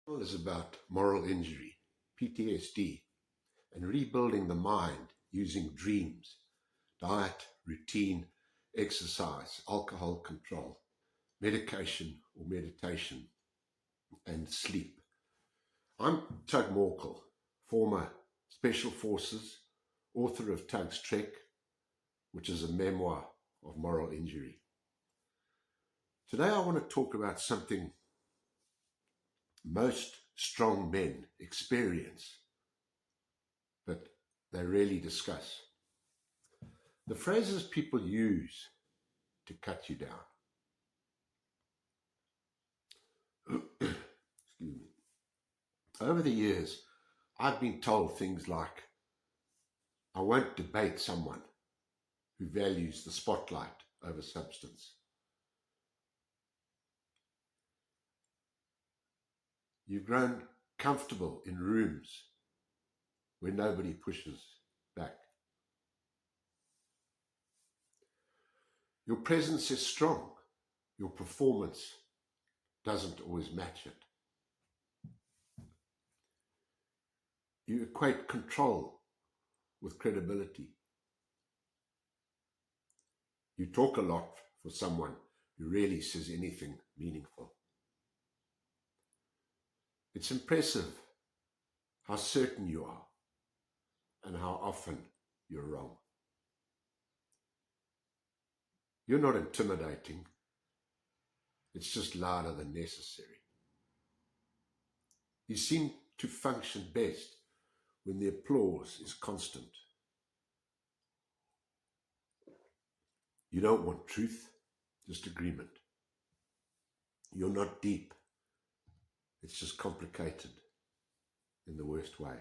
Is about moral injury, PTSD, and rebuilding the mind using dreams, diet, routine, exercise, alcohol control, medication or meditation, and sleep. I'm Tug Morkel, former Special Forces, author of Tug's Trek, which is a memoir of moral injury. Today I want to talk about something most strong men experience, but they rarely discuss. The phrases people use to cut you down. Excuse me. Over the years, I've been told things like, I won't debate someone who values the spotlight over substance. You've grown comfortable in rooms where nobody pushes back. Your presence is strong. Your performance doesn't always match it. You equate control with credibility. You talk a lot for someone who rarely says anything meaningful. It's impressive how certain you are and how often you're wrong. You're not intimidating. It's just louder than necessary. You seem to function best when the applause is constant. You don't want truth, just agreement. You're not deep. It's just complicated in the worst way.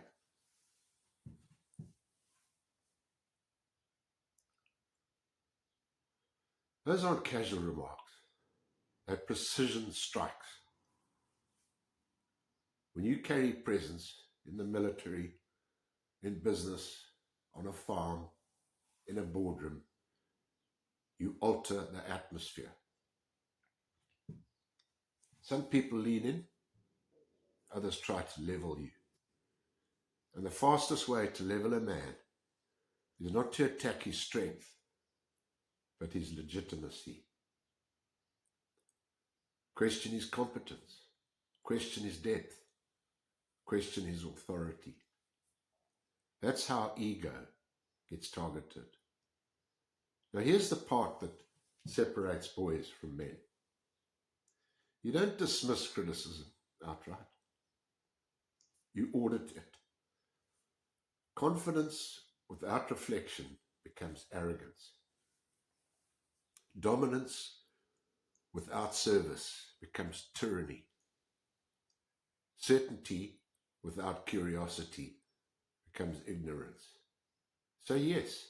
Those aren't casual remarks. They're precision strikes. When you carry presence in the military, in business, on a farm, in a boardroom, you alter the atmosphere. Some people lean in, others try to level you. And the fastest way to level a man is not to attack his strength, but his legitimacy. Question his competence, question his depth, question his authority. That's how ego gets targeted. Now here's the part that separates boys from men. You don't dismiss criticism outright. You audit it. Confidence without reflection becomes arrogance. Dominance without service becomes tyranny. Certainty without curiosity becomes ignorance. So yes,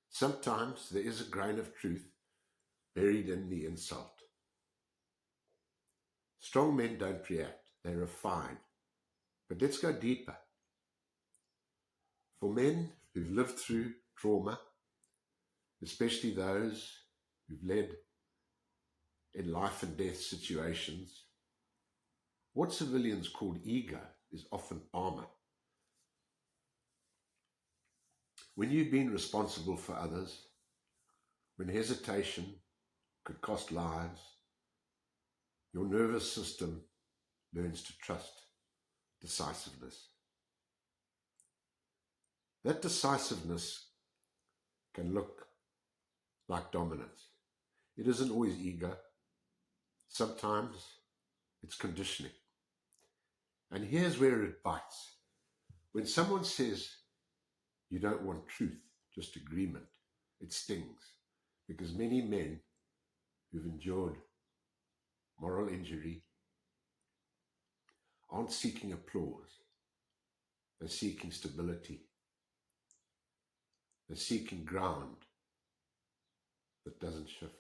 sometimes there is a grain of truth buried in the insult. Strong men don't react, they refine. But let's go deeper. For men who've lived through trauma, especially those who've led in life and death situations, what civilians call ego is often armour. When you've been responsible for others, when hesitation could cost lives, your nervous system learns to trust decisiveness. That decisiveness can look like dominance. It isn't always ego. Sometimes it's conditioning. And here's where it bites. When someone says you don't want truth, just agreement, it stings. Because many men who've endured moral injury aren't seeking applause. They're seeking stability. They're seeking ground that doesn't shift.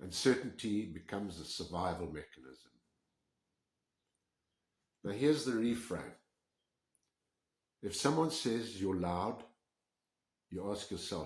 And certainty becomes a survival mechanism. Now here's the reframe. If someone says you're loud, you ask yourself,